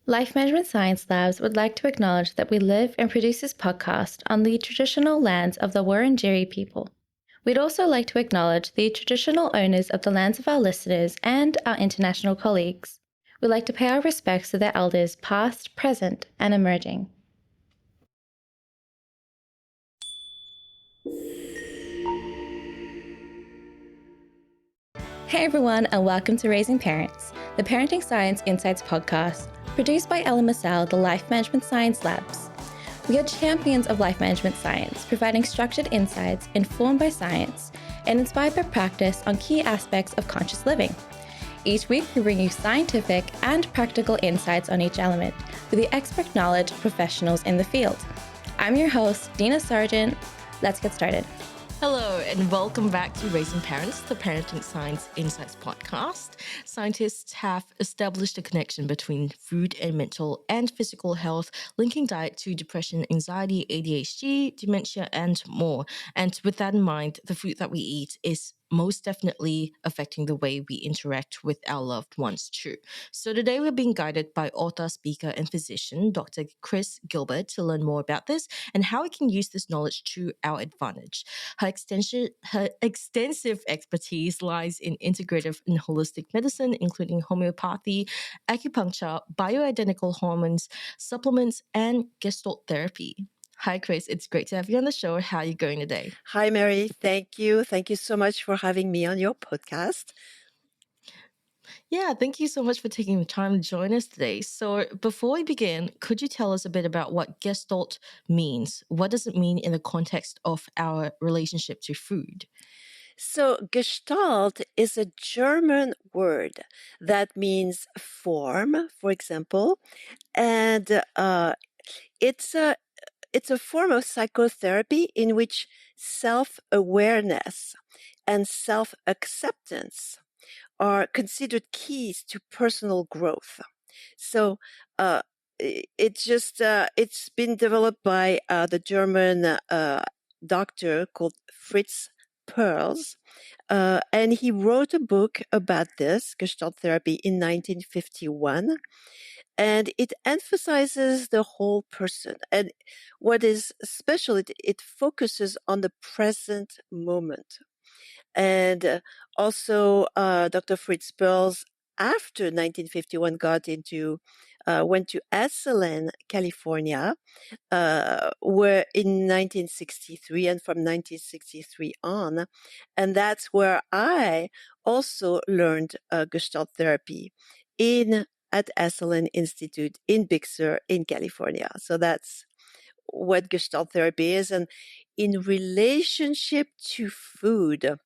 Life Management Science Labs would like to acknowledge that we live and produce this podcast on the traditional lands of the Wurundjeri people. We'd also like to acknowledge the traditional owners of the lands of our listeners and our international colleagues. We'd like to pay our respects to their elders past, present, and emerging. Hey everyone, and welcome to Raising Parents, the Parenting Science Insights podcast, produced by Ella Massal, the Life Management Science Labs. We are champions of life management science, providing structured insights informed by science and inspired by practice on key aspects of conscious living. Each week, we bring you scientific and practical insights on each element with the expert knowledge of professionals in the field. I'm your host, Dina Sargent. Let's get started. Hello, and welcome back to Raising Parents, the Parenting Science Insights podcast. Scientists have established a connection between food and mental and physical health, linking diet to depression, anxiety, ADHD, dementia, and more. And with that in mind, the food that we eat is most definitely affecting the way we interact with our loved ones too. So today we're being guided by author, speaker, and physician, Dr. Chris Gilbert, to learn more about this and how we can use this knowledge to our advantage. Her extensive expertise lies in integrative and holistic medicine, including homeopathy, acupuncture, bioidentical hormones, supplements, and Gestalt therapy. Hi, Chris. It's great to have you on the show. How are you going today? Hi, Mary. Thank you. Thank you so much for having me on your podcast. Yeah, thank you so much for taking the time to join us today. So, before we begin, could you tell us a bit about what Gestalt means? What does it mean in the context of our relationship to food? So, Gestalt is a German word that means form, for example, and it's a form of psychotherapy in which self-awareness and self-acceptance are considered keys to personal growth. So, it's been developed by the German doctor called Fritz Perls, and he wrote a book about this Gestalt therapy in 1951, and it emphasizes the whole person. And what is special, it focuses on the present moment. And also, Dr. Fritz Perls, after 1951, went to Esalen, California, where in 1963, and from 1963 on, and that's where I also learned Gestalt therapy at Esalen Institute in Big Sur in California. So that's what Gestalt therapy is. And in relationship to food,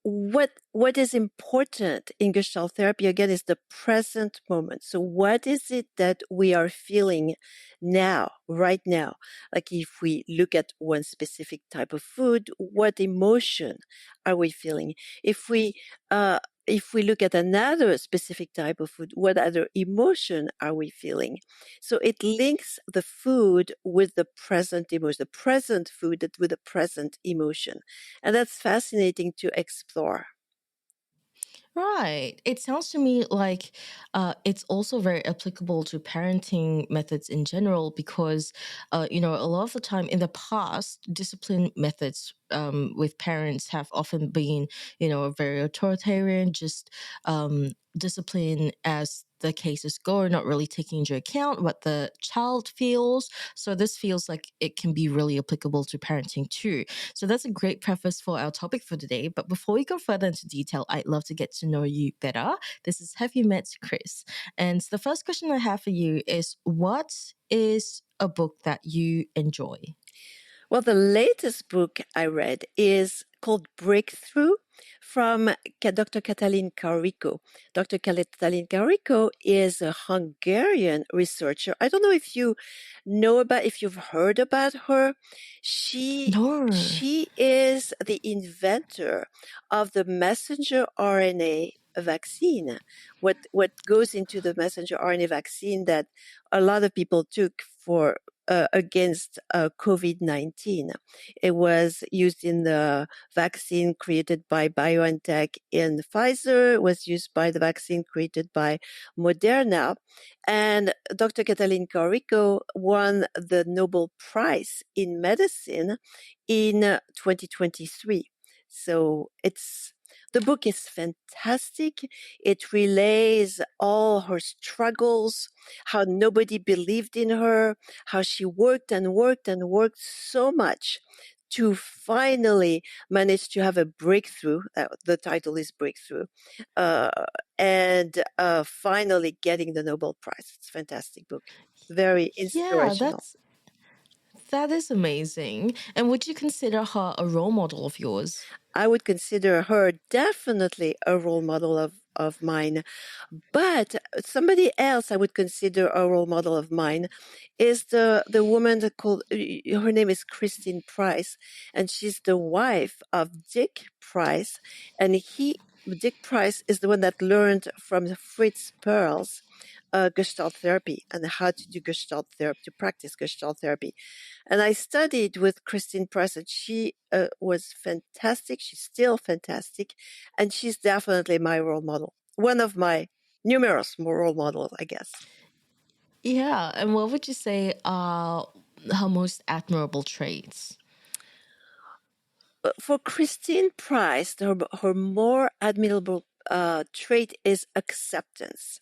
what is important in Gestalt therapy again is the present moment. So what is it that we are feeling now, right now? Like if we look at one specific type of food, what emotion are we feeling? If we look at another specific type of food, what other emotion are we feeling? So it links the food with the present emotion, the present food with the present emotion. And that's fascinating to explore. Right. It sounds to me like it's also very applicable to parenting methods in general because, a lot of the time in the past, discipline methods with parents have often been, very authoritarian, just discipline as the cases go, not really taking into account what the child feels. So this feels like it can be really applicable to parenting too. So that's a great preface for our topic for today. But before we go further into detail, I'd love to get to know you better. This is Have You Met Chris? And the first question I have for you is what is a book that you enjoy? Well, the latest book I read is called Breakthrough from Dr. Katalin Karikó. Dr. Katalin Karikó is a Hungarian researcher. I don't know if if you've heard about her. No. She is the inventor of the messenger RNA vaccine. What goes into the messenger RNA vaccine that a lot of people took for against COVID-19. It was used in the vaccine created by BioNTech in Pfizer. It was used by the vaccine created by Moderna. And Dr. Katalin Karikó won the Nobel Prize in Medicine in 2023. So the book is fantastic. It relays all her struggles, how nobody believed in her, how she worked and worked and worked so much to finally manage to have a breakthrough. The title is Breakthrough. And finally getting the Nobel Prize. It's a fantastic book. Very Yeah, inspirational. that is amazing. And would you consider her a role model of yours? I would consider her definitely a role model of mine. But somebody else I would consider a role model of mine is the woman that called, her name is Christine Price, and she's the wife of Dick Price. And Dick Price is the one that learned from Fritz Perls Gestalt therapy and how to do Gestalt therapy, to practice Gestalt therapy. And I studied with Christine Price, and she was fantastic. She's still fantastic. And she's definitely my role model. One of my numerous role models, I guess. Yeah, and what would you say are her most admirable traits? For Christine Price, her more admirable trait is acceptance,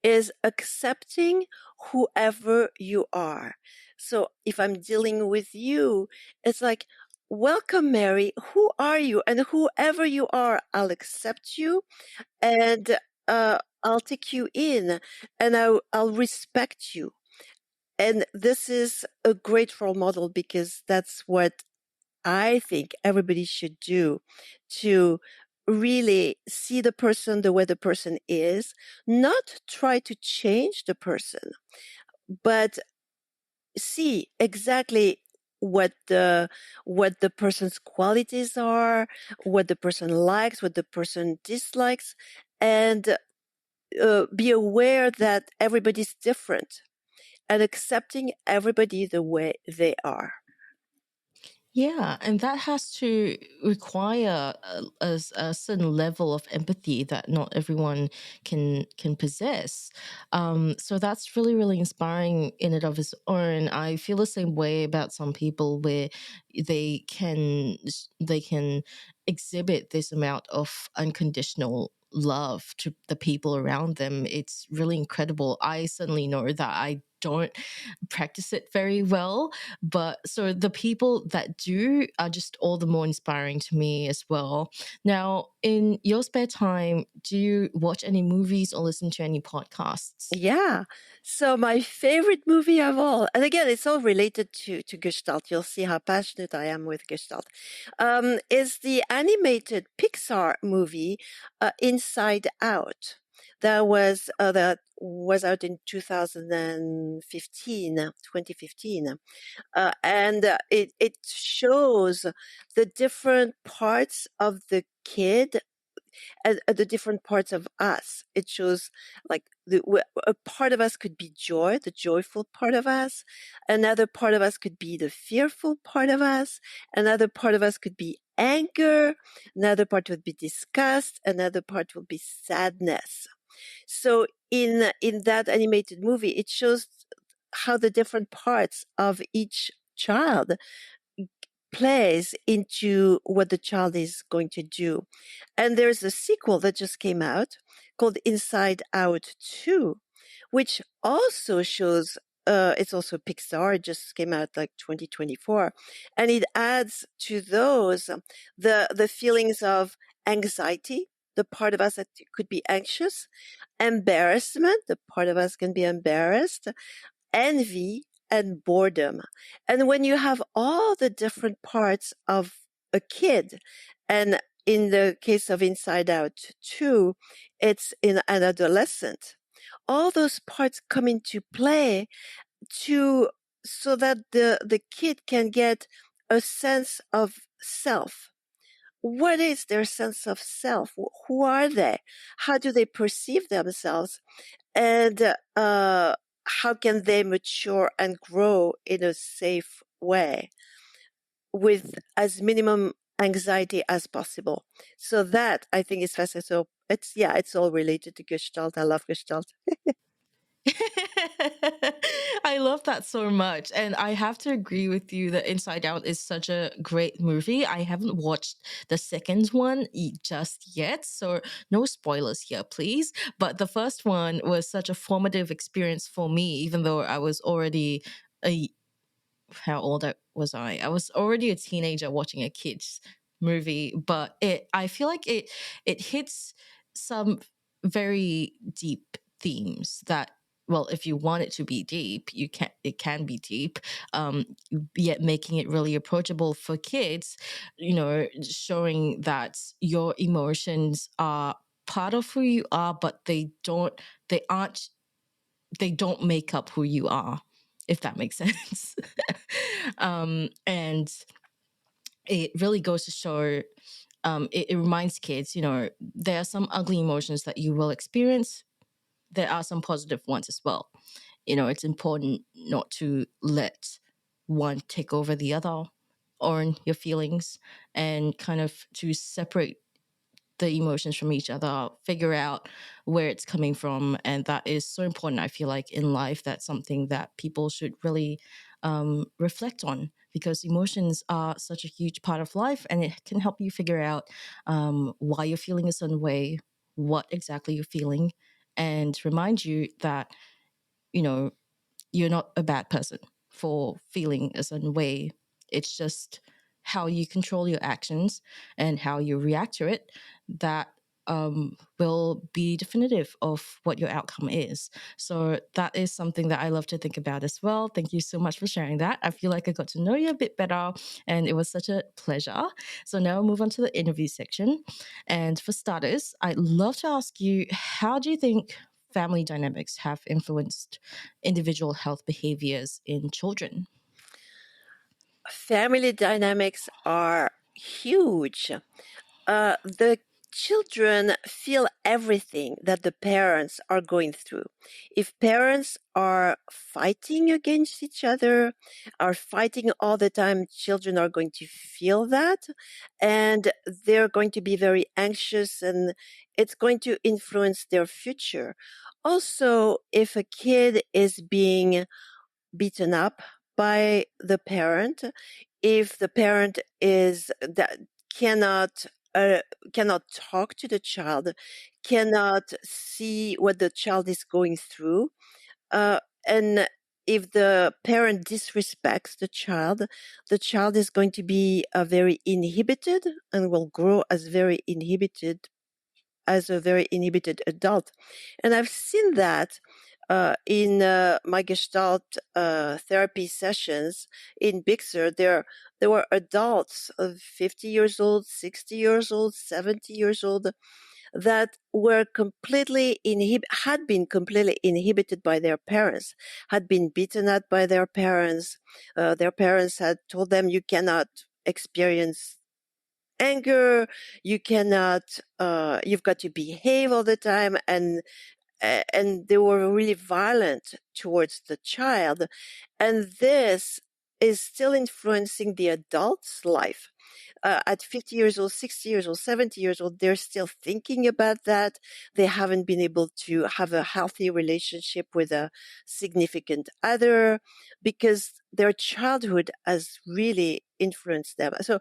is accepting whoever you are. So if I'm dealing with you, it's like, welcome, Mary. Who are you? And whoever you are, I'll accept you, and I'll take you in, and I'll respect you. And this is a great role model, because that's what I think everybody should do, to really see the person the way the person is, not try to change the person, but see exactly what the person's qualities are, what the person likes, what the person dislikes, and be aware that everybody's different, and accepting everybody the way they are. Yeah, and that has to require a certain level of empathy that not everyone can possess. So that's really really inspiring in and of its own. I feel the same way about some people where they can exhibit this amount of unconditional love to the people around them. It's really incredible. I certainly know that I don't practice it very well, but so the people that do are just all the more inspiring to me as well. Now, in your spare time, do you watch any movies or listen to any podcasts? Yeah. So my favorite movie of all, and again, it's all related to Gestalt. You'll see how passionate I am with Gestalt. Is the animated Pixar movie Inside Out. That was out in 2015, and it shows the different parts of the kid, the different parts of us. It shows like a part of us could be joy, the joyful part of us. Another part of us could be the fearful part of us. Another part of us could be anger. Another part would be disgust. Another part will be sadness. So in that animated movie, it shows how the different parts of each child plays into what the child is going to do. And there's a sequel that just came out called Inside Out 2, which also shows, it's also Pixar, it just came out like 2024. And it adds to those the feelings of anxiety, the part of us that could be anxious, embarrassment, the part of us can be embarrassed, envy, and boredom. And when you have all the different parts of a kid, and in the case of Inside Out 2, it's in an adolescent, all those parts come into play so that the kid can get a sense of self. What is their sense of self? Who are they? How do they perceive themselves? And how can they mature and grow in a safe way with as minimum anxiety as possible. So that I think is fascinating. So it's all related to Gestalt. I love Gestalt. I love that so much. And I have to agree with you that Inside Out is such a great movie. I haven't watched the second one just yet. So, no spoilers here, please. But the first one was such a formative experience for me, even though I was already a how old was I? I was already a teenager watching a kids movie, but I feel like it hits some very deep themes that, well, if you want it to be deep, it can be deep, yet making it really approachable for kids, showing that your emotions are part of who you are, but they aren't they don't make up who you are, if that makes sense. And it really goes to show, it reminds kids, there are some ugly emotions that you will experience. There are some positive ones as well. It's important not to let one take over the other or your feelings, and kind of to separate the emotions from each other, figure out where it's coming from. And that is so important. I feel like in life, that's something that people should really reflect on, because emotions are such a huge part of life, and it can help you figure out why you're feeling a certain way, what exactly you're feeling, and remind you that, you know, you're not a bad person for feeling a certain way. It's just how you control your actions and how you react to it that will be definitive of what your outcome is. So that is something that I love to think about as well. Thank you so much for sharing that. I feel like I got to know you a bit better, and it was such a pleasure. So now I'll move on to the interview section. And for starters, I'd love to ask you, how do you think family dynamics have influenced individual health behaviors in children? Family dynamics are huge. The children feel everything that the parents are going through. If parents are fighting against each other, are fighting all the time, children are going to feel that, and they're going to be very anxious, and it's going to influence their future. Also, if a kid is being beaten up by the parent, if the parent is that cannot uh, cannot talk to the child, cannot see what the child is going through, and if the parent disrespects the child is going to be very inhibited and will grow as a very inhibited adult. And I've seen that in my Gestalt therapy sessions in Big Sur. There were adults of 50 years old, 60 years old, 70 years old that were had been completely inhibited by their parents, had been beaten up by their parents. Their parents had told them, you cannot experience anger, you cannot you've got to behave all the time, and they were really violent towards the child. And this is still influencing the adult's life. At 50 years old, 60 years old, 70 years old, they're still thinking about that. They haven't been able to have a healthy relationship with a significant other because their childhood has really influenced them. So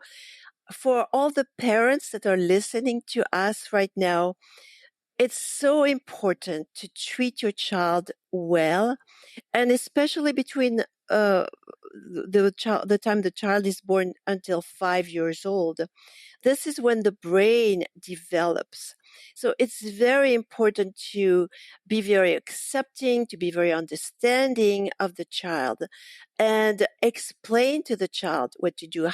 for all the parents that are listening to us right now, it's so important to treat your child well, and especially between the time the child is born until 5 years old. This is when the brain develops. So it's very important to be very accepting, to be very understanding of the child, and explain to the child what to do.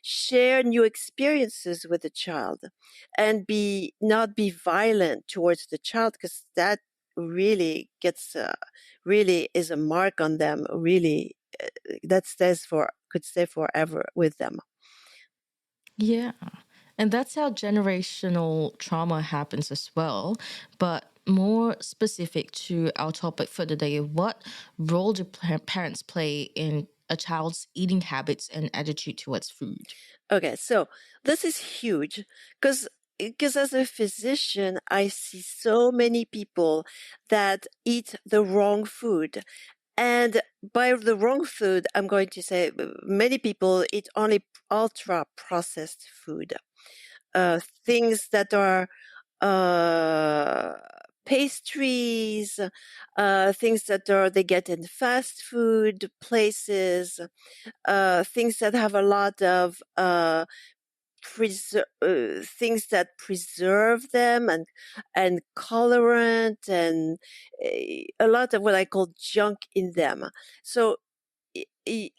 Share new experiences with the child, and not be violent towards the child, because that really really is a mark on them. Really, that could stay forever with them. Yeah. And that's how generational trauma happens as well. But more specific to our topic for the day, what role do parents play in a child's eating habits and attitude towards food? Okay, so this is huge because as a physician, I see so many people that eat the wrong food. And by the wrong food, I'm going to say many people eat only ultra processed food, things that are uh, pastries, things that are they get in fast food places, things that have a lot of things that preserve them and colorant and a lot of what I call junk in them. So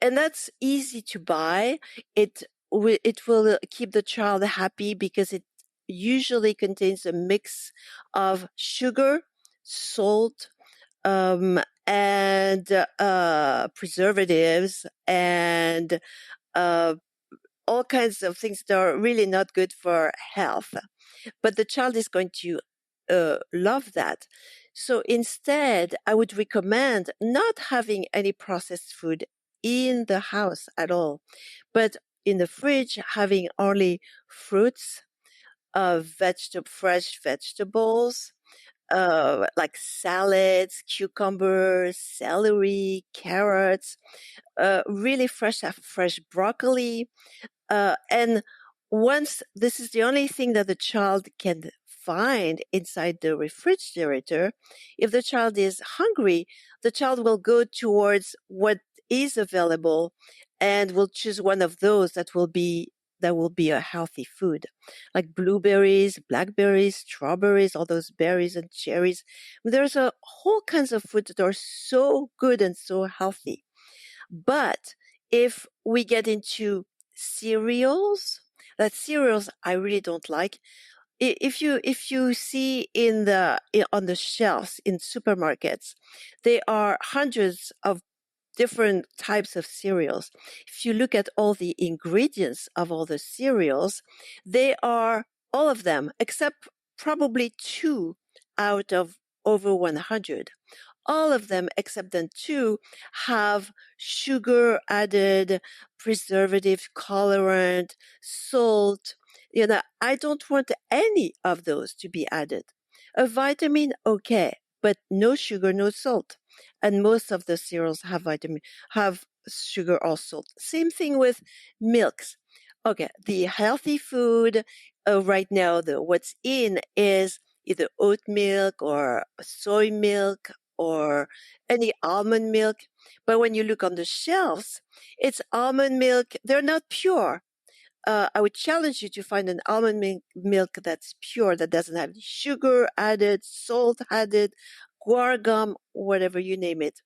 and that's easy to buy. It will keep the child happy because it usually contains a mix of sugar, salt, and preservatives and uh, all kinds of things that are really not good for health. But the child is going to love that. So instead, I would recommend not having any processed food in the house at all, but in the fridge, having only fruits, fresh vegetables, like salads, cucumbers, celery, carrots, really fresh broccoli, and once this is the only thing that the child can find inside the refrigerator, if the child is hungry, the child will go towards what is available and will choose one of those that will be a healthy food, like blueberries, blackberries, strawberries, all those berries and cherries. There's a whole kinds of food that are so good and so healthy. But if we get into cereals, that cereals I really don't like. If you see on the shelves in supermarkets, there are hundreds of different types of cereals. If you look at all the ingredients of all the cereals, they are all of them except probably two out of over 100. All of them except then two have sugar added, preservative, colorant, salt. You know, I don't want any of those to be added. A vitamin, okay, but no sugar, no salt. And most of the cereals have sugar or salt. Same thing with milks. Okay, the healthy food right now, what's in is either oat milk or soy milk or any almond milk. But when you look on the shelves, it's almond milk. They're not pure. I would challenge you to find an almond milk that's pure, that doesn't have sugar added, salt added, guar gum, whatever you name it.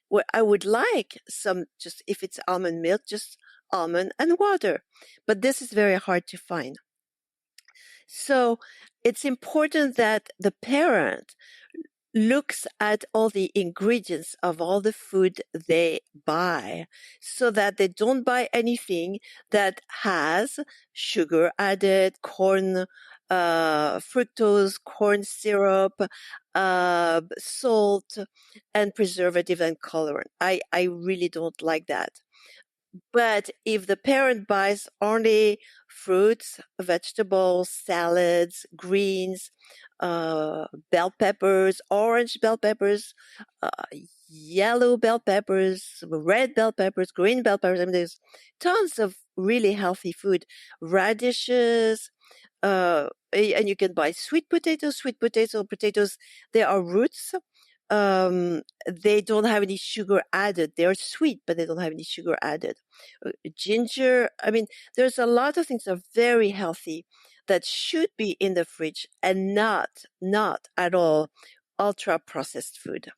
What I would like some, just if it's almond milk, just almond and water. But this is very hard to find. So it's important that the parent looks at all the ingredients of all the food they buy so that they don't buy anything that has sugar added, fructose, corn syrup, salt, and preservative and colorant. I really don't like that. But if the parent buys only fruits, vegetables, salads, greens, bell peppers, orange bell peppers, uh, yellow bell peppers, red bell peppers, green bell peppers, I mean, there's tons of really healthy food, radishes, and you can buy sweet potatoes, they are roots. They don't have any sugar added. They're sweet, but they don't have any sugar added. Ginger, I mean, there's a lot of things that are very healthy that should be in the fridge and not at all ultra processed food.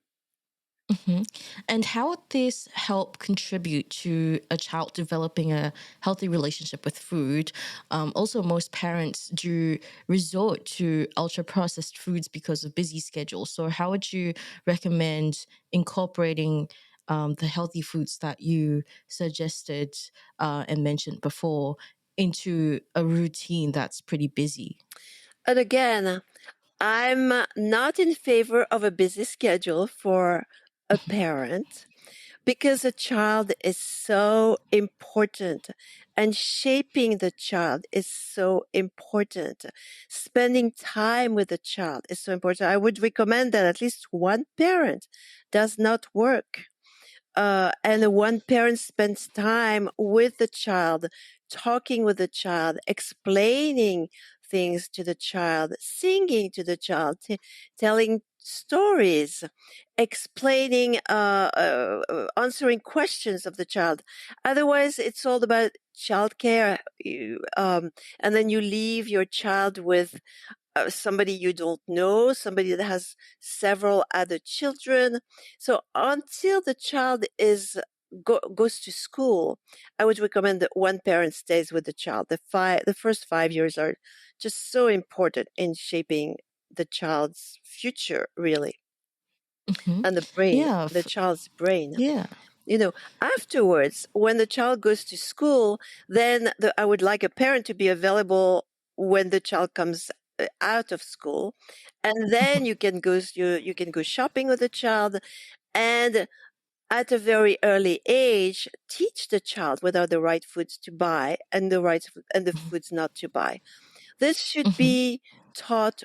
Mhm. And how would this help contribute to a child developing a healthy relationship with food? Also, most parents do resort to ultra processed foods because of busy schedules. So, how would you recommend incorporating the healthy foods that you suggested and mentioned before into a routine that's pretty busy? And again, I'm not in favor of a busy schedule for a parent because a child is so important and shaping the child is so important. Spending time with the child is so important. I would recommend that at least one parent does not work. And one parent spends time with the child, talking with the child, explaining things to the child, singing to the child, telling stories, explaining, answering questions of the child. Otherwise, it's all about childcare. And then you leave your child with somebody you don't know, somebody that has several other children. So until the child goes to school, I would recommend that one parent stays with the child. The first 5 years are just so important in shaping the child's future, really, Mhm. and Yeah, the child's brain. yeah. Afterwards, when the child goes to school, then I would like a parent to be available when the child comes out of school, and then you can go shopping with the child, and at a very early age, teach the child what are the right foods to buy and the foods not to buy. This should Mhm. be taught,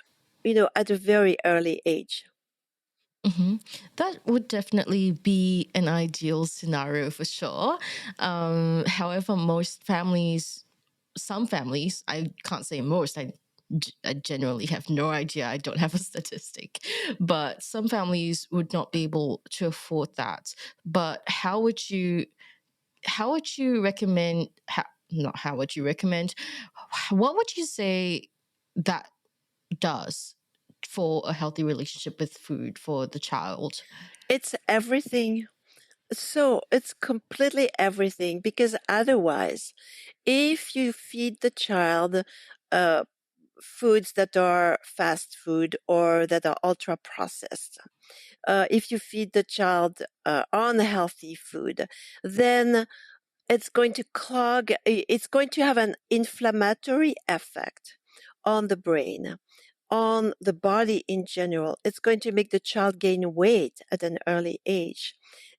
at a very early age. Hmm. That would definitely be an ideal scenario for sure. However, some families, I can't say most, I generally have no idea. I don't have a statistic, but some families would not be able to afford that. But how would you recommend, not how would you recommend, what would you say that does for a healthy relationship with food for the child? It's everything. So it's completely everything because otherwise, if you feed the child uh, foods that are fast food or that are ultra processed, if you feed the child unhealthy food, then it's going to it's going to have an inflammatory effect on the brain, on the body in general. It's going to make the child gain weight at an early age.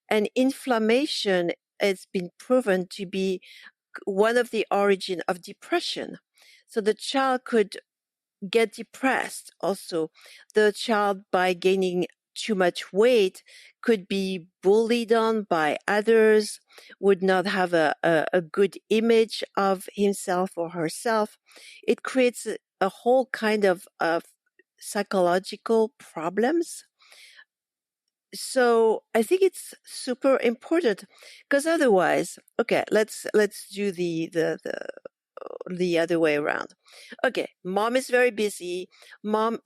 And inflammation has been proven to be one of the origin of depression. So the child could get depressed also. The child, by gaining too much weight, could be bullied on by others, would not have a good image of himself or herself. It creates a whole kind of psychological problems. So I think it's super important because otherwise, okay, let's do the other way around. Okay, mom is very busy.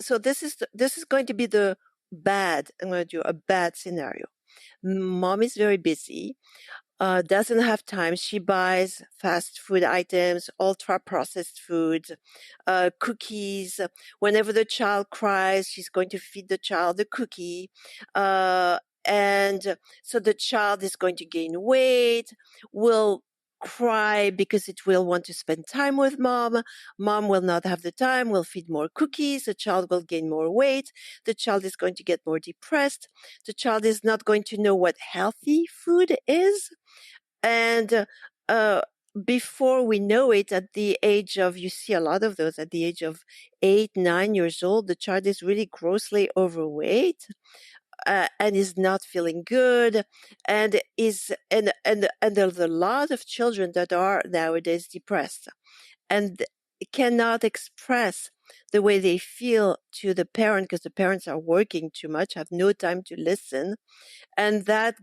So this is going to be the bad. I'm going to do a bad scenario. Mom is very busy, doesn't have time. She buys fast food items, ultra processed foods, cookies. Whenever the child cries, she's going to feed the child a cookie. And so the child is going to gain weight, will cry because it will want to spend time with mom. Mom will not have the time, will feed more cookies. The child will gain more weight. The child is going to get more depressed. The child is not going to know what healthy food is. And uh, before we know it, at the age of, you see a lot of those at the age of 8, 9 years old, the child is really grossly overweight. And is not feeling good, and there's a lot of children that are nowadays depressed and cannot express the way they feel to the parent because the parents are working too much, have no time to listen, and that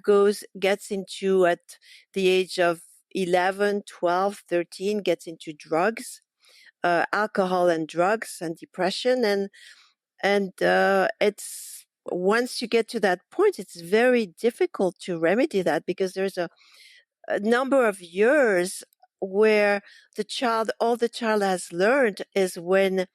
gets into, at the age of 11, 12, 13, gets into drugs, alcohol and drugs and depression, and it's, once you get to that point, it's very difficult to remedy that because there's a number of years where all the child has learned is when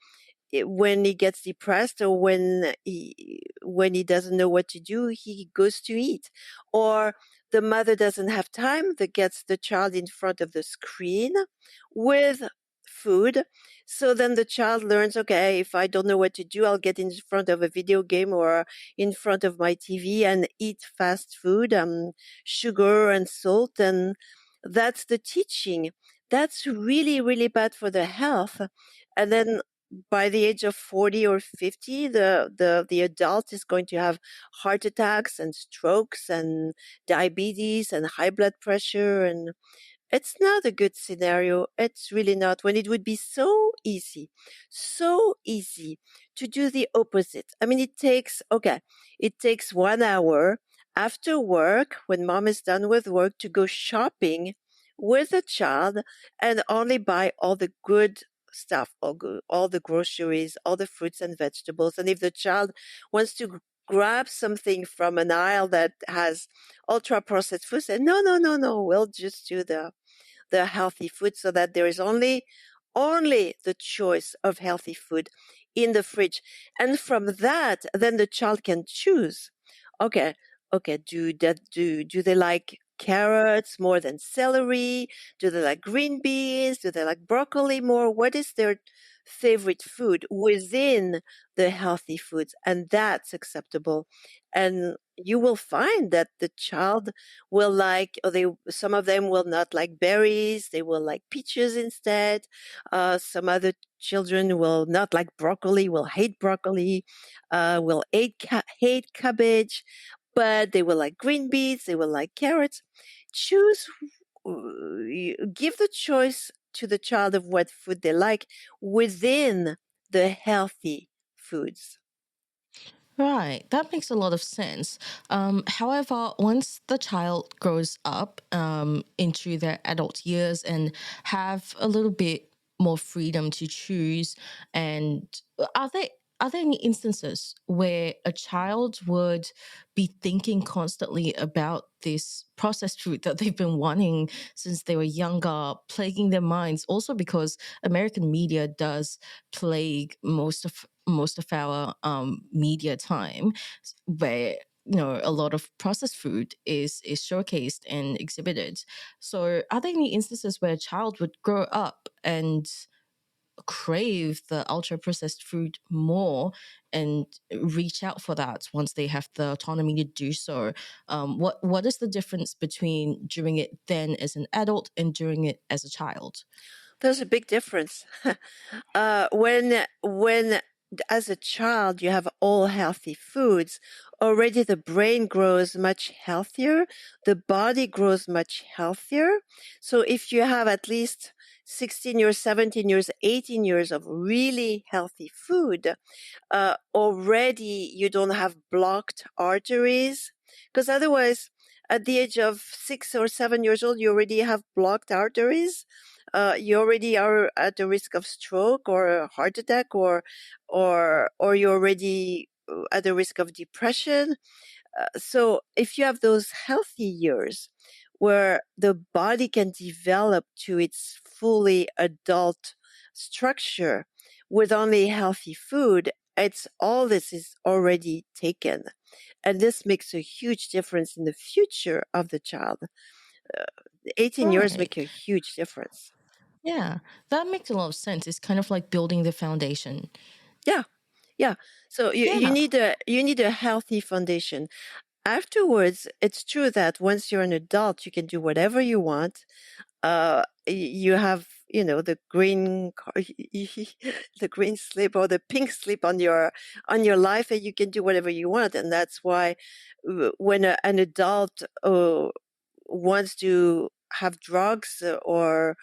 he gets depressed or when he doesn't know what to do, he goes to eat, or the mother doesn't have time that gets the child in front of the screen with food. So then the child learns, okay, if I don't know what to do, I'll get in front of a video game or in front of my TV and eat fast food, sugar and salt. And that's the teaching. That's really, really bad for the health. And then by the age of 40 or 50, the adult is going to have heart attacks and strokes and diabetes and high blood pressure. And it's not a good scenario. It's really not, when it would be so easy to do the opposite. I mean, it takes 1 hour after work when mom is done with work to go shopping with a child and only buy all the good stuff, all the groceries, all the fruits and vegetables. And if the child wants to grab something from an aisle that has ultra processed food, say, no, no, no, no, we'll just do the healthy food, so that there is only the choice of healthy food in the fridge. And from that, then the child can choose. Okay, okay, do they like carrots more than celery? Do they like green beans? Do they like broccoli more? What is their favorite food within the healthy foods? And that's acceptable. And you will find that the child will like, or some of them will not like berries, they will like peaches instead. Some other children will not like broccoli, will hate broccoli, will hate cabbage, but they will like green beans, they will like carrots. Choose, give the choice to the child of what food they like within the healthy foods. Right, that makes a lot of sense. However, once the child grows up into their adult years and have a little bit more freedom to choose, and are there are there any instances where a child would be thinking constantly about this processed food that they've been wanting since they were younger, plaguing their minds? Also, because American media does plague most of our media time, where a lot of processed food is showcased and exhibited. So are there any instances where a child would grow up and crave the ultra processed food more and reach out for that once they have the autonomy to do so? What is the difference between doing it then as an adult and doing it as a child? There's a big difference. When as a child you have all healthy foods, already the brain grows much healthier, the body grows much healthier. So if you have at least 16 years, 17 years, 18 years of really healthy food, already you don't have blocked arteries, because otherwise at the age of 6 or 7 years old you already have blocked arteries. You already are at the risk of stroke or a heart attack, or you're already at the risk of depression. So if you have those healthy years where the body can develop to its fully adult structure with only healthy food, it's all this is already taken. And this makes a huge difference in the future of the child. Uh, 18 years make Right. a huge difference. Yeah, that makes a lot of sense. It's kind of like building the foundation. Yeah, yeah. So Yeah. you need a healthy foundation. Afterwards, it's true that once you're an adult, you can do whatever you want. You have, the green the green slip or the pink slip on your life, and you can do whatever you want. And that's why when an adult wants to have drugs or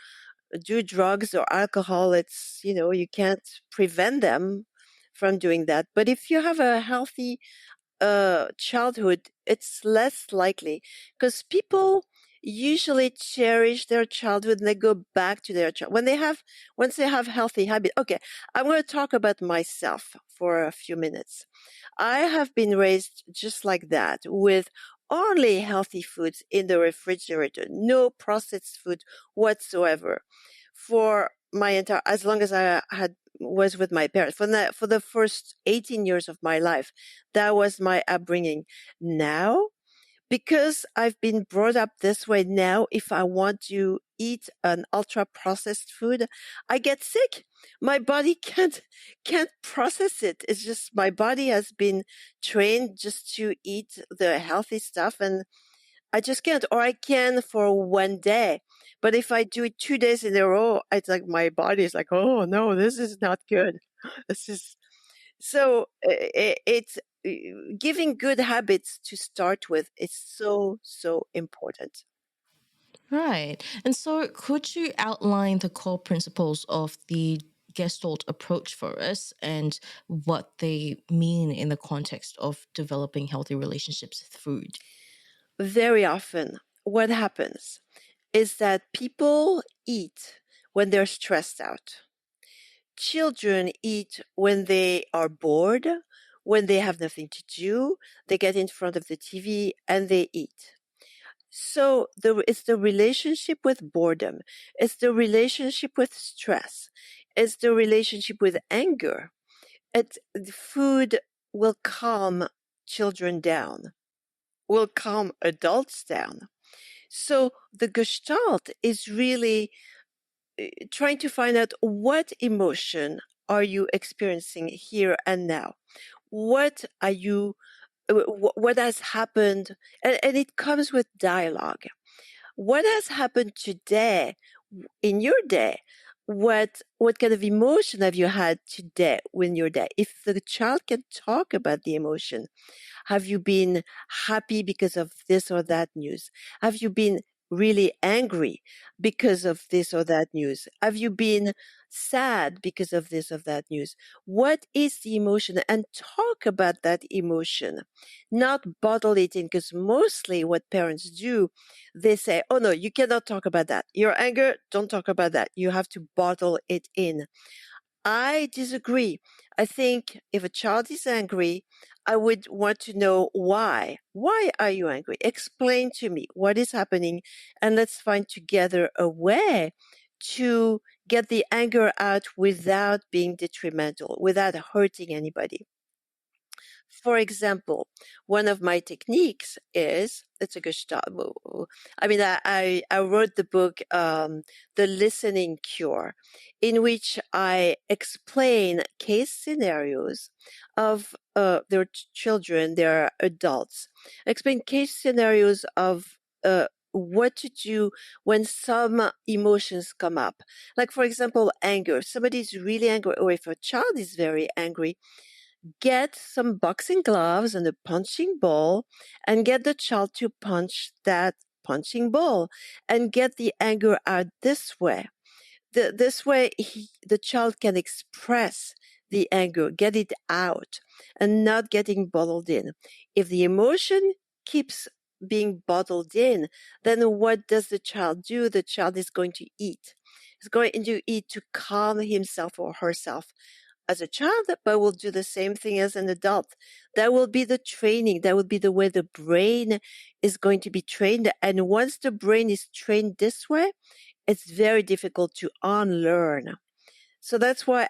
do drugs or alcohol, it's, you can't prevent them from doing that. But if you have a healthy childhood, it's less likely, because people usually cherish their childhood and they go back to their child once they have healthy habits. Okay, I'm going to talk about myself for a few minutes. I have been raised just like that, with only healthy foods in the refrigerator, no processed food whatsoever, for my entire, as long as I had was with my parents, for the first 18 years of my life. That was my upbringing. Now, because I've been brought up this way, now if I want to eat an ultra processed food, I get sick. My body can't process it. It's just my body has been trained just to eat the healthy stuff, and I just can't. Or I can for one day, but if I do it 2 days in a row, it's like my body is like, oh no, this is not good. This is so it's giving good habits to start with is so important. Right. And so, could you outline the core principles of the Gestalt approach for us and what they mean in the context of developing healthy relationships with food? Very often, what happens is that people eat when they're stressed out. Children eat when they are bored, when they have nothing to do. They get in front of the TV and they eat. So it's the relationship with boredom. It's the relationship with stress. It's the relationship with anger. Food will calm children down, will calm adults down. So the Gestalt is really trying to find out what emotion are you experiencing here and now? What are you, what has happened? And it comes with dialogue. What has happened today in your day? What kind of emotion have you had today in your day? If the child can talk about the emotion, have you been happy because of this or that news? Have you been really angry because of this or that news? Have you been sad because of this or that news? What is the emotion? And talk about that emotion, not bottle it in, because mostly what parents do, they say, oh no, you cannot talk about that. Your anger, don't talk about that. You have to bottle it in. I disagree. I think if a child is angry, I would want to know why. Why are you angry? Explain to me what is happening, and let's find together a way to get the anger out without being detrimental, without hurting anybody. For example, one of my techniques is it's a Gestalt. I mean, I wrote the book, The Listening Cure, in which I explain case scenarios of their children, their adults. I explain case scenarios of what to do when some emotions come up. Like, for example, anger. Somebody is really angry, or if a child is very angry, get some boxing gloves and a punching ball and get the child to punch that punching ball and get the anger out this way. This way, the child can express the anger, get it out, and not getting bottled in. If the emotion keeps being bottled in, then what does the child do? The child is going to eat. He's going to eat to calm himself or herself as a child, but will do the same thing as an adult. That will be the training. That will be the way the brain is going to be trained. And once the brain is trained this way, it's very difficult to unlearn. So that's why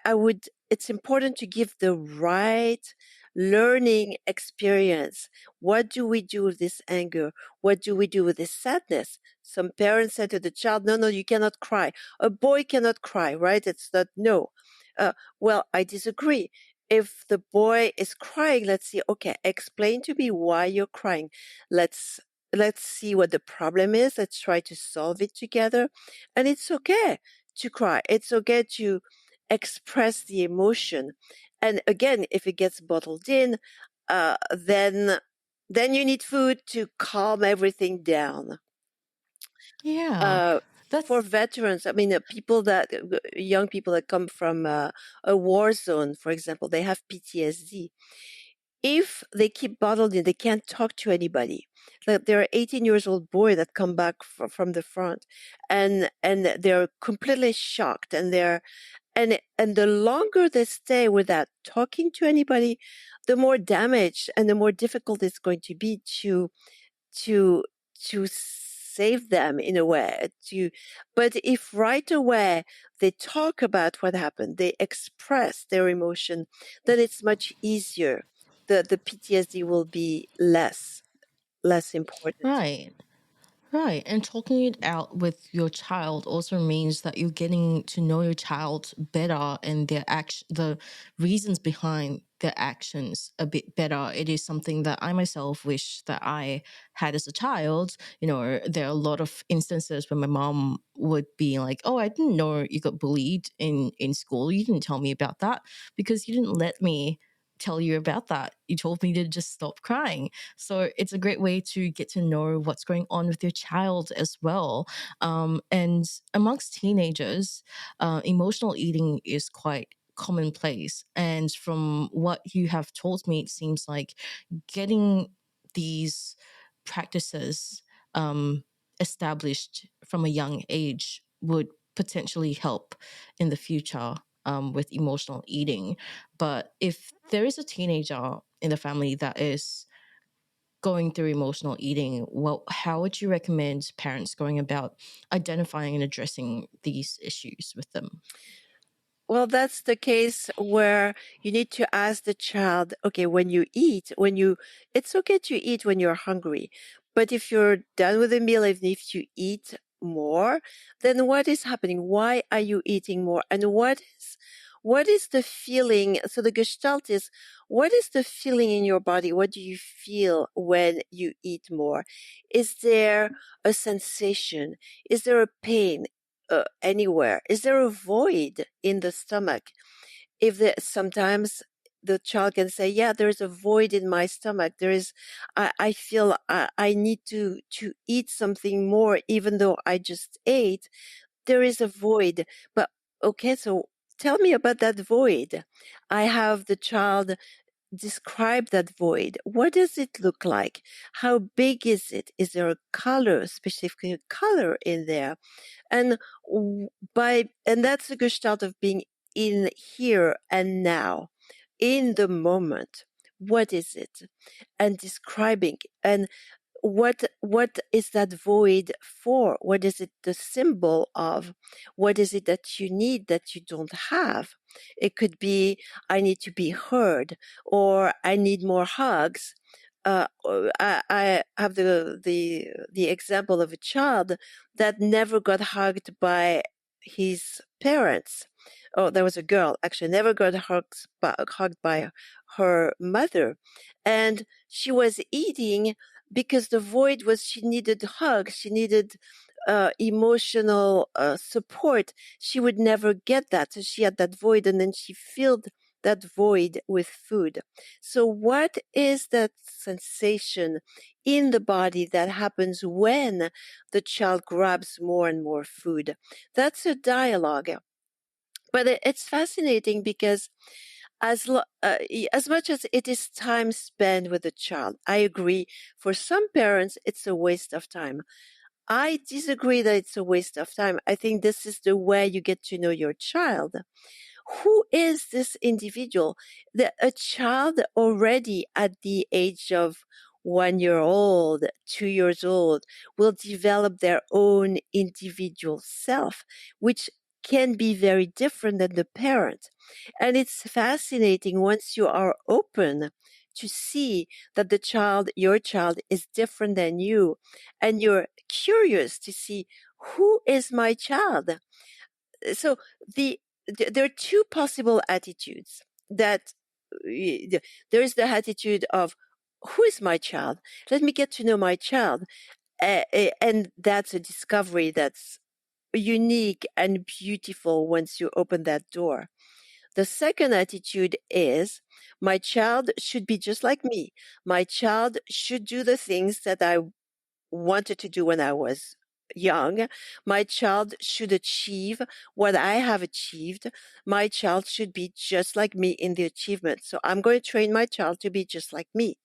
it's important to give the right learning experience. What do we do with this anger? What do we do with this sadness? Some parents say to the child, no, you cannot cry. A boy cannot cry, right? It's not, no. Well, I disagree. If the boy is crying, let's see, okay, explain to me why you're crying. Let's let's see what the problem is. Let's try to solve it together. And it's okay to cry. It's okay to express the emotion. And again, if it gets bottled in, then you need food to calm everything down. Yeah, Uh, for that's veterans, I mean, young people that come from a war zone, for example, they have PTSD. If they keep bottled in, they can't talk to anybody. Like there are 18 years old boy that come back from the front, and they're completely shocked, and the longer they stay without talking to anybody, the more damaged and the more difficult it's going to be to to save them in a way. But if right away they talk about what happened, they express their emotion, then it's much easier. The PTSD will be less important. right. Right. And talking it out with your child also means that you're getting to know your child better and their action, the reasons behind their actions a bit better. It is something that I myself wish that I had as a child. You know, there are a lot of instances when my mom would be like, "Oh, I didn't know you got bullied in school. You didn't tell me about that because you didn't let me tell you about that. You told me to just stop crying." So it's a great way to get to know what's going on with your child as well. And amongst teenagers, emotional eating is quite commonplace. And from what you have told me, it seems like getting these practices established from a young age would potentially help in the future with emotional eating. But if there is a teenager in the family that is going through emotional eating, well, how would you recommend parents going about identifying and addressing these issues with them? Well, that's the case where you need to ask the child, okay, when you eat, it's okay to eat when you're hungry. But if you're done with the meal, even if you eat more, then what is happening? Why are you eating more? And what is the feeling? So the gestalt is, what is the feeling in your body? What do you feel when you eat more? Is there a sensation? Is there a pain? Anywhere? Is there a void in the stomach? Sometimes the child can say, "Yeah, there's a void in my stomach. I feel I need to eat something more, even though I just ate. There is a void." But okay, so tell me about that void. I have the child describe that void. What does it look like? How big is it? Is there a color, specific color in there? And and that's the gestalt of being in here and now, in the moment. What is it? And describing and what is that void for? What is it the symbol of? What is it that you need that you don't have? It could be, I need to be heard, or I need more hugs. I have the example of a child that never got hugged by his parents. Oh, there was a girl actually never got hugged by her mother, and she was eating because the void was, she needed hugs, she needed emotional support. She would never get that, so she had that void, and then she filled that void with food. So what is that sensation in the body that happens when the child grabs more and more food? That's a dialogue. But it's fascinating because as much as it is time spent with the child, I agree. For some parents, it's a waste of time. I disagree that it's a waste of time. I think this is the way you get to know your child. Who is this individual? A child already at the age of 1 year old, 2 years old, will develop their own individual self, which can be very different than the parent. And it's fascinating once you are open to see that your child is different than you, and you're curious to see, who is my child? So the there are two possible attitudes that there is the attitude of, who is my child? Let me get to know my child. And that's a discovery that's unique and beautiful once you open that door. The second attitude is, my child should be just like me. My child should do the things that I wanted to do when I was young. My child should achieve what I have achieved. My child should be just like me in the achievement. So I'm going to train my child to be just like me.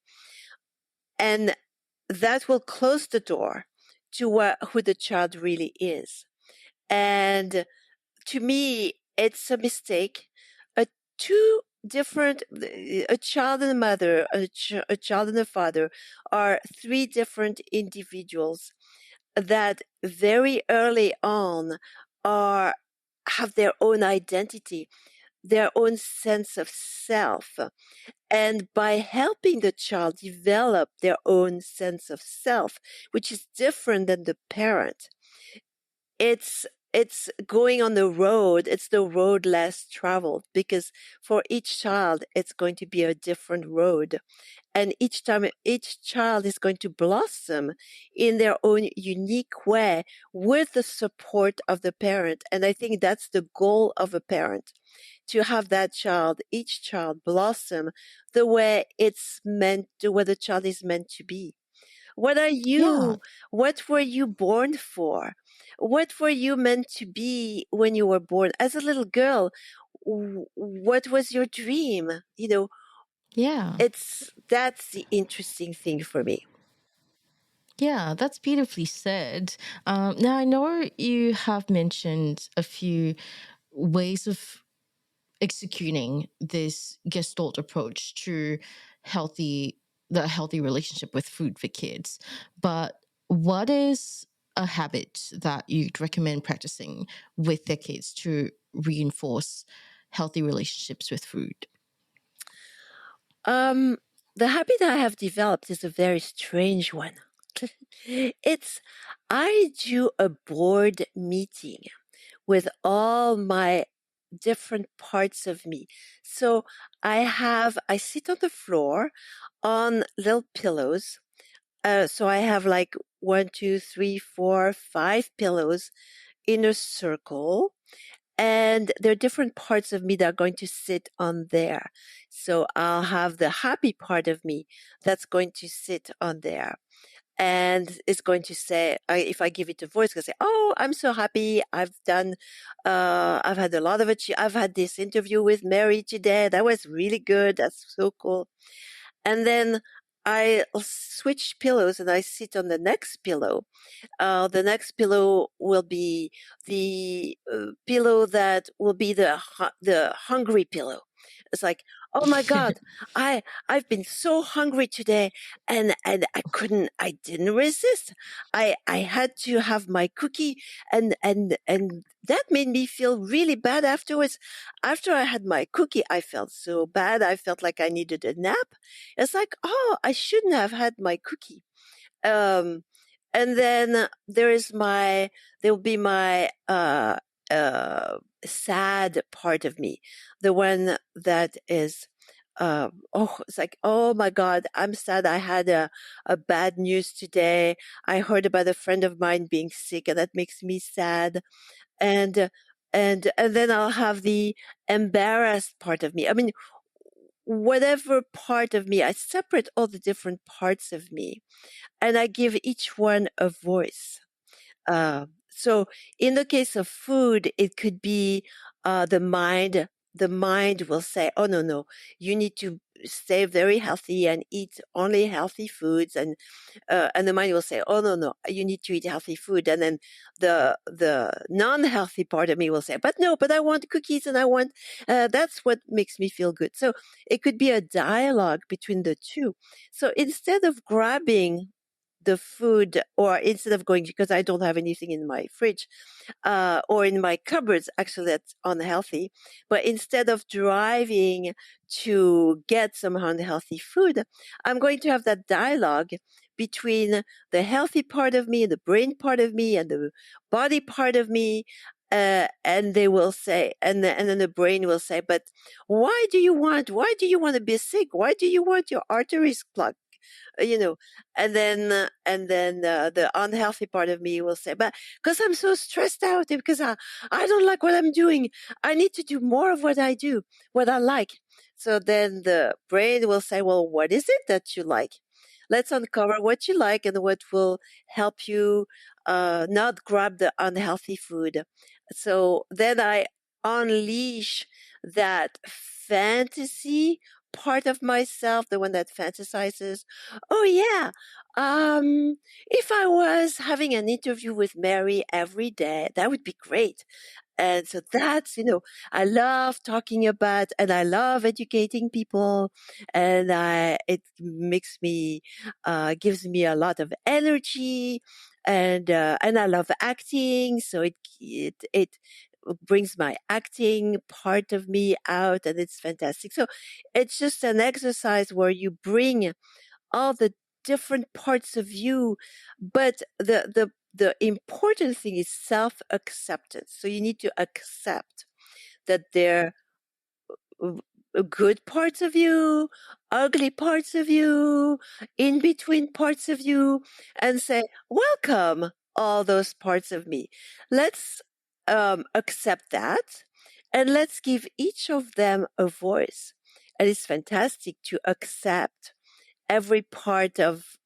And that will close the door to who the child really is. And to me, it's a mistake. A two different, a child and a mother, a child and a father are three different individuals that very early on are have their own identity, their own sense of self, And by helping the child develop their own sense of self, which is different than the parent, it's going on the road. It's the road less traveled, because for each child, it's going to be a different road. And each time, each child is going to blossom in their own unique way with the support of the parent. And I think that's the goal of a parent, to have that child, each child blossom the way it's meant, the way the child is meant to be. What are Yeah. you? What were you born for? What were you meant to be when you were born? As a little girl, what was your dream? Yeah. That's the interesting thing for me. Yeah, that's beautifully said. Now, I know you have mentioned a few ways of executing this Gestalt approach to the healthy relationship with food for kids. But what is a habit that you'd recommend practicing with their kids to reinforce healthy relationships with food? Um, the habit I have developed is a very strange one. It's I do a board meeting with all my different parts of me. So I sit on the floor on little pillows. So I have like 1, 2, 3, 4, 5 pillows in a circle. And there are different parts of me that are going to sit on there. So I'll have the happy part of me that's going to sit on there. And it's going to say, if I give it a voice, it's going to say, "Oh, I'm so happy. I've had a lot of I've had this interview with Mary today. That was really good. That's so cool." And then I switch pillows and I sit on the next pillow. The next pillow will be the pillow that will be the hungry pillow. It's like, oh my God, I've been so hungry today, and I didn't resist. I had to have my cookie, and that made me feel really bad afterwards. After I had my cookie, I felt so bad. I felt like I needed a nap. It's like, oh, I shouldn't have had my cookie. Um, and then there'll be my sad part of me, the one that is it's like, oh my God, I'm sad. I had a bad news today. I heard about a friend of mine being sick, and that makes me sad. And and then I'll have the embarrassed part of me. I mean, whatever part of me, I separate all the different parts of me, and I give each one a voice. So in the case of food, it could be the mind. The mind will say, "Oh no, no, you need to stay very healthy and eat only healthy foods," and the mind will say, "Oh no, no, you need to eat healthy food." And then the non-healthy part of me will say, "But no, but I want cookies, and I want that's what makes me feel good." So it could be a dialogue between the two. So instead of grabbing the food, or instead of going, because I don't have anything in my fridge or in my cupboards, actually that's unhealthy, but instead of driving to get some unhealthy food, I'm going to have that dialogue between the healthy part of me, the brain part of me, and the body part of me. And they will say, and then the brain will say, "But why do you want to be sick? Why do you want your arteries plugged?" You know, and then the unhealthy part of me will say, "But because I'm so stressed out, and because I don't like what I'm doing, I need to do more of what I do, what I like." So then the brain will say, "Well, what is it that you like? Let's uncover what you like and what will help you not grab the unhealthy food." So then I unleash that fantasy part of myself, the one that fantasizes. Oh yeah, if I was having an interview with Mary every day, that would be great. And so that's, I love talking about, and I love educating people, and it makes me, gives me a lot of energy, and I love acting. So it brings my acting part of me out, and it's fantastic. So it's just an exercise where you bring all the different parts of you, but the important thing is self acceptance. So you need to accept that there good parts of you, ugly parts of you, in between parts of you, and say, welcome all those parts of me. Let's accept that, and let's give each of them a voice. And it's fantastic to accept every part of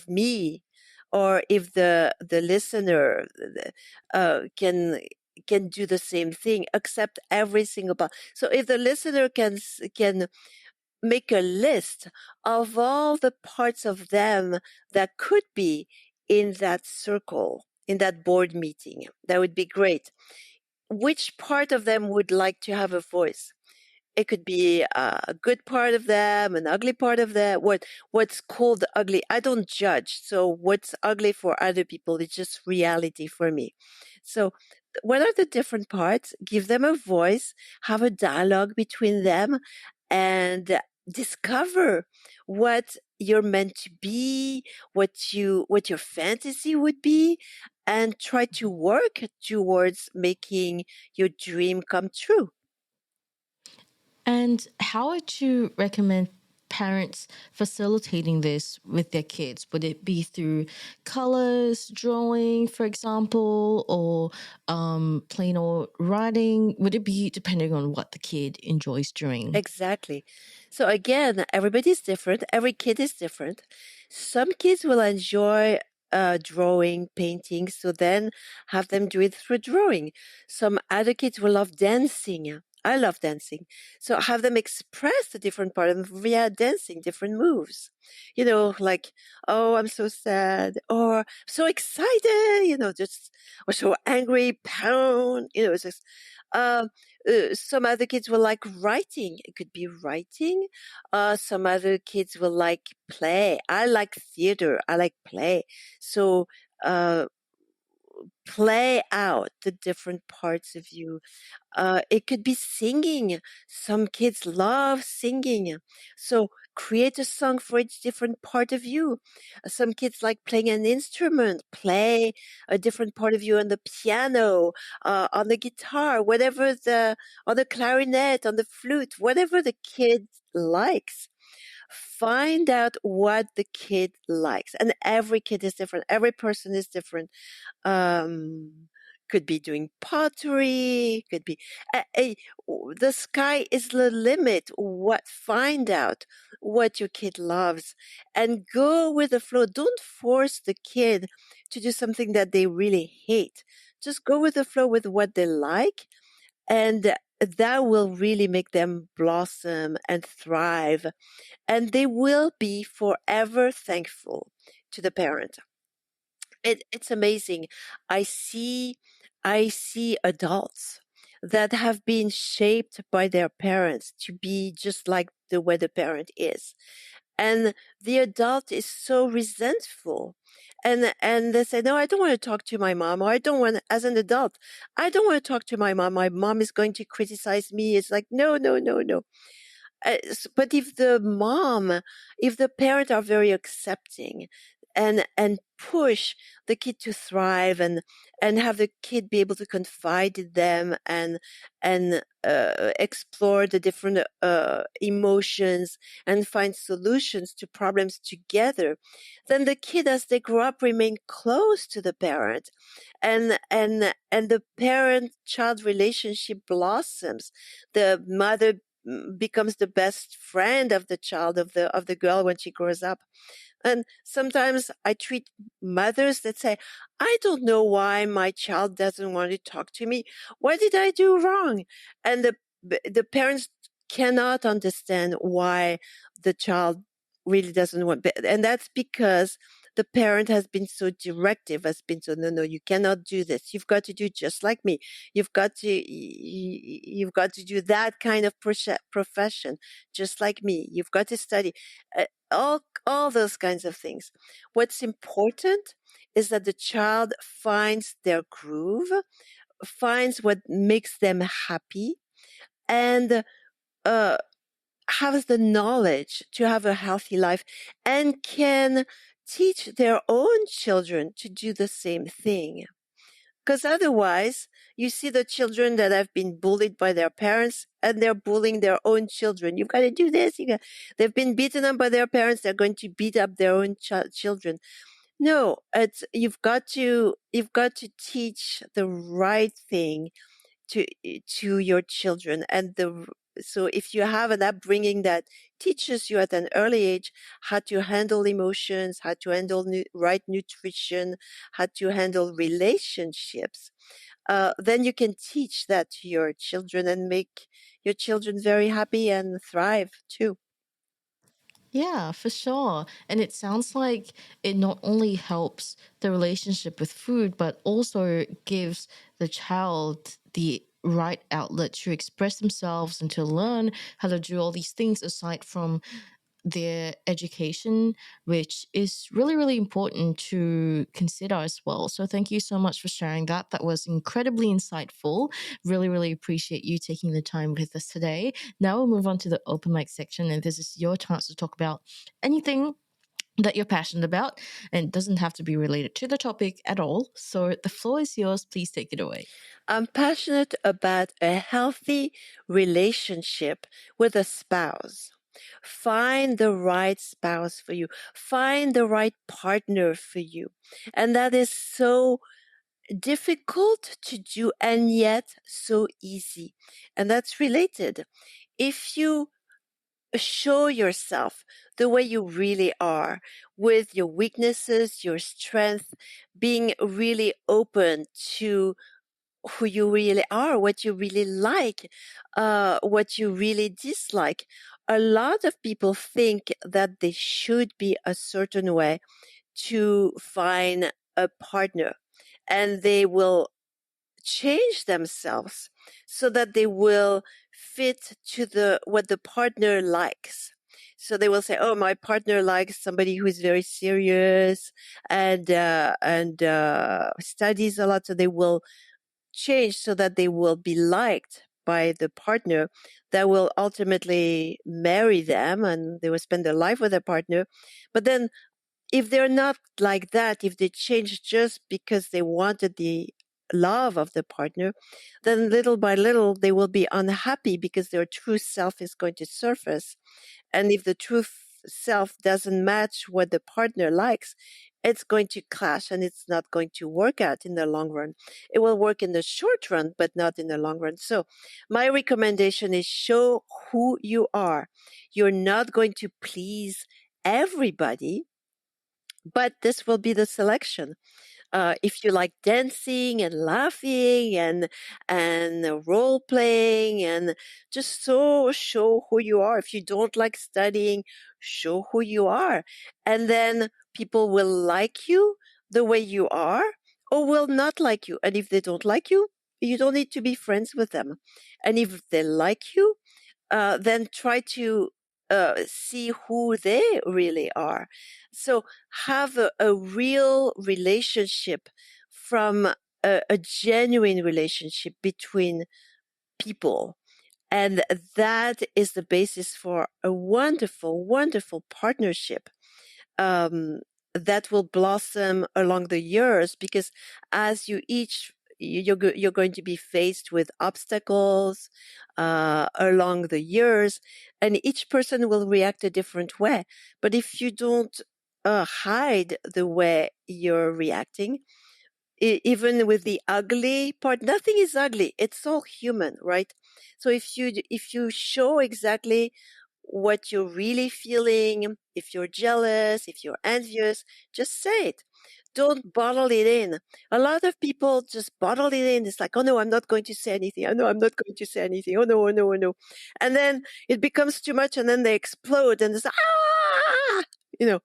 me, or if the listener can do the same thing, accept every single part. So if the listener can make a list of all the parts of them that could be in that circle, in that board meeting, that would be great. Which part of them would like to have a voice? It could be a good part of them, an ugly part of them. What's called ugly, I don't judge. So what's ugly for other people is just reality for me. So what are the different parts? Give them a voice, have a dialogue between them, and discover what you're meant to be, what your fantasy would be, and try to work towards making your dream come true. And how would you recommend parents facilitating this with their kids? Would it be through colors, drawing, for example, or plain old writing? Would it be depending on what the kid enjoys doing? Exactly. So again, everybody's different. Every kid is different. Some kids will enjoy drawing, painting, so then have them do it through drawing. Some other kids will love dancing. I love dancing. So have them express the different part of them via dancing, different moves. Like, oh, I'm so sad, or so excited, just, or so angry, pound, it's just, um, some other kids will like writing. It could be writing. Some other kids will like play. I like theater. I like play. So uh, play out the different parts of you. It could be singing. Some kids love singing. So create a song for each different part of you. Some kids like playing an instrument. Play a different part of you on the piano, on the guitar, on the clarinet, on the flute, whatever the kid likes. Find out what the kid likes. And every kid is different. Every person is different. um, could be doing pottery, could be the sky is the limit. Find out what your kid loves and go with the flow. Don't force the kid to do something that they really hate. Just go with the flow with what they like, and that will really make them blossom and thrive, and they will be forever thankful to the parent. It's amazing. I see I see adults that have been shaped by their parents to be just like the way the parent is. And the adult is so resentful. And they say, no, I don't want to talk to my mom, or I don't want, as an adult, I don't want to talk to my mom. My mom is going to criticize me. It's like, no, no, no, no. But if the parent are very accepting and push the kid to thrive, and have the kid be able to confide in them, and explore the different emotions and find solutions to problems together, then the kid, as they grow up, remain close to the parent, and the parent child relationship blossoms. The mother becomes the best friend of the child, of the girl, when she grows up. And sometimes I treat mothers that say, I don't know why my child doesn't want to talk to me. What did I do wrong? And the parents cannot understand why the child really doesn't want, and that's because the parent has been so directive, has been so, no, no, you cannot do this. You've got to do just like me. You've got to do that kind of profession just like me. You've got to study. All those kinds of things. What's important is that the child finds their groove, finds what makes them happy and has the knowledge to have a healthy life and can teach their own children to do the same thing. Because otherwise, you see the children that have been bullied by their parents and they're bullying their own children. You've got to do this. They've been beaten up by their parents. They're going to beat up their own children. No, you've got to teach the right thing to your children. So if you have an upbringing that teaches you at an early age how to handle emotions, how to handle right nutrition, how to handle relationships, then you can teach that to your children and make your children very happy and thrive too. Yeah, for sure. And it sounds like it not only helps the relationship with food, but also gives the child the right outlet to express themselves and to learn how to do all these things aside from their education, which is really, really important to consider as well. So thank you so much for sharing that. That was incredibly insightful. Really, really appreciate you taking the time with us today. Now we'll move on to the open mic section, and this is your chance to talk about anything that you're passionate about, and it doesn't have to be related to the topic at all. So the floor is yours. Please take it away. I'm passionate about a healthy relationship with a spouse. Find the right spouse for you. Find the right partner for you. And that is so difficult to do and yet so easy. And that's related. If you show yourself the way you really are, with your weaknesses, your strength, being really open to who you really are, what you really like, what you really dislike. A lot of people think that they should be a certain way to find a partner, and they will change themselves so that they will fit to what the partner likes. So they will say, "Oh, my partner likes somebody who is very serious and studies a lot." So they will change so that they will be liked by the partner that will ultimately marry them, and they will spend their life with their partner. But then if they're not like that, if they change just because they wanted the love of the partner, then little by little they will be unhappy because their true self is going to surface. And if the true self doesn't match what the partner likes, it's going to clash and it's not going to work out in the long run. It will work in the short run, but not in the long run. So my recommendation is show who you are. You're not going to please everybody, but this will be the selection. If you like dancing and laughing and role playing and just so show who you are. If you don't like studying, show who you are, and then people will like you the way you are, or will not like you. And if they don't like you, you don't need to be friends with them. And if they like you, then try to see who they really are. So have a real relationship from a genuine relationship between people. And that is the basis for a wonderful, wonderful partnership um, that will blossom along the years, because as you each you're going to be faced with obstacles along the years, and each person will react a different way. But if you don't hide the way you're reacting, even with the ugly part, nothing is ugly, it's all human, right? So if you show exactly what you're really feeling, if you're jealous, if you're envious, just say it. Don't bottle it in. A lot of people just bottle it in. It's like, "Oh no, I'm not going to say anything. Oh no, I'm not going to say anything. Oh no, oh no, oh no." And then it becomes too much, and then they explode and it's ah, you know.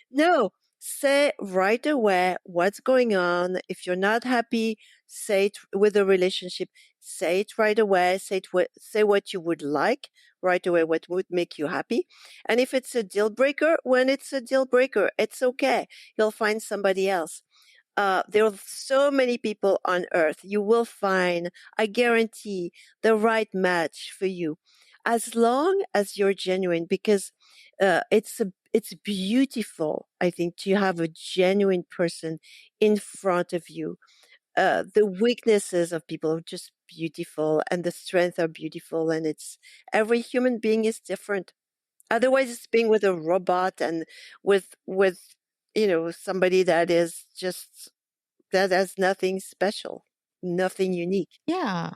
No, say right away what's going on. If you're not happy, say it with the relationship. Say it right away. Say what you would like right away, what would make you happy. And if it's a deal breaker, when it's a deal breaker, it's okay. You'll find somebody else. there are so many people on earth. You will find, I guarantee, the right match for you, as long as you're genuine. Because it's beautiful, I think, to have a genuine person in front of you. The weaknesses of people are just beautiful, and the strengths are beautiful, and it's every human being is different. Otherwise, it's being with a robot and with somebody that is just that has nothing special, nothing unique. Yeah.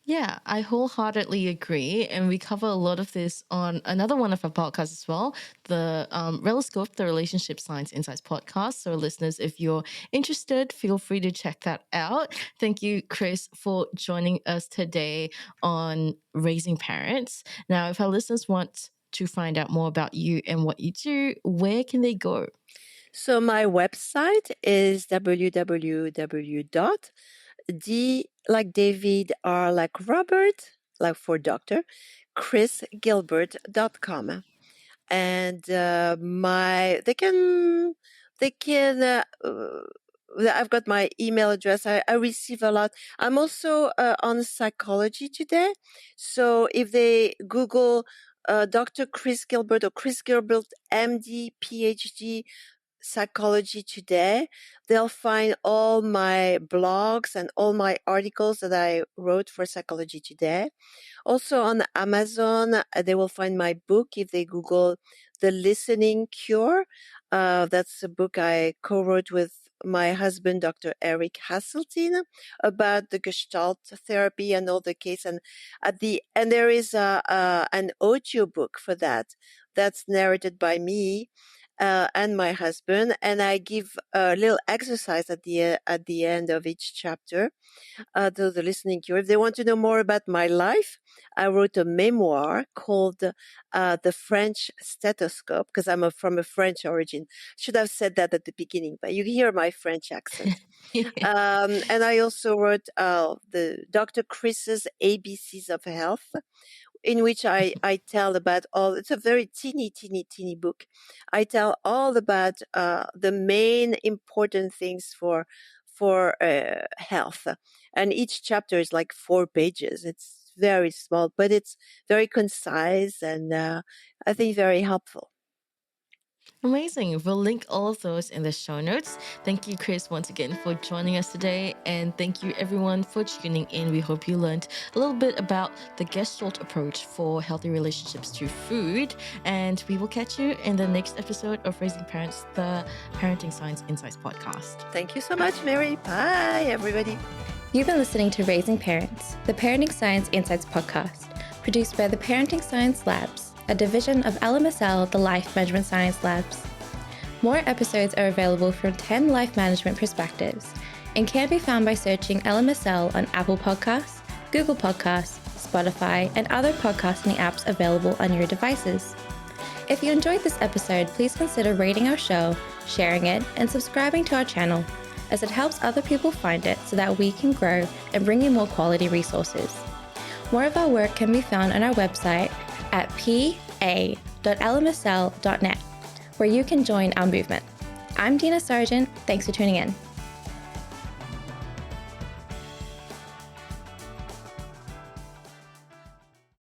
Yeah, I wholeheartedly agree. And we cover a lot of this on another one of our podcasts as well, the Reloscope, the Relationship Science Insights podcast. So, listeners, if you're interested, feel free to check that out. Thank you, Chris, for joining us today on Raising Parents. Now, if our listeners want to find out more about you and what you do, where can they go? So my website is D like David, R like Robert, like for doctor, chrisgilbert.com. And I've got my email address. I receive a lot. I'm also on Psychology Today. So if they Google Dr. Chris Gilbert or Chris Gilbert, MD, PhD, Psychology Today, they'll find all my blogs and all my articles that I wrote for Psychology Today. Also on Amazon, they will find my book if they Google The Listening Cure. That's a book I co-wrote with my husband, Dr. Eric Hasseltine, about the Gestalt therapy and all the case. And there is an audio book for that that's narrated by me and my husband, and I give a little exercise at the end of each chapter. The listening cure. If they want to know more about my life, I wrote a memoir called "The French Stethoscope" because from a French origin. Should have said that at the beginning, but you hear my French accent. And I also wrote the Dr. Chris's ABCs of Health, in which I tell about all, it's a very teeny book. I tell all about the main important things for health. And each chapter is like 4 pages. It's very small, but it's very concise and I think very helpful. Amazing. We'll link all of those in the show notes. Thank you, Chris, once again for joining us today. And thank you, everyone, for tuning in. We hope you learned a little bit about the Gestalt approach for healthy relationships to food. And we will catch you in the next episode of Raising Parents, the Parenting Science Insights podcast. Thank you so much, Mary. Bye, everybody. You've been listening to Raising Parents, the Parenting Science Insights podcast, produced by the Parenting Science Labs, a division of LMSL, the Life Management Science Labs. More episodes are available from 10 life management perspectives and can be found by searching LMSL on Apple Podcasts, Google Podcasts, Spotify, and other podcasting apps available on your devices. If you enjoyed this episode, please consider rating our show, sharing it, and subscribing to our channel, as it helps other people find it so that we can grow and bring you more quality resources. More of our work can be found on our website at pa.lmsl.net, where you can join our movement. I'm Dina Sargent. Thanks for tuning in.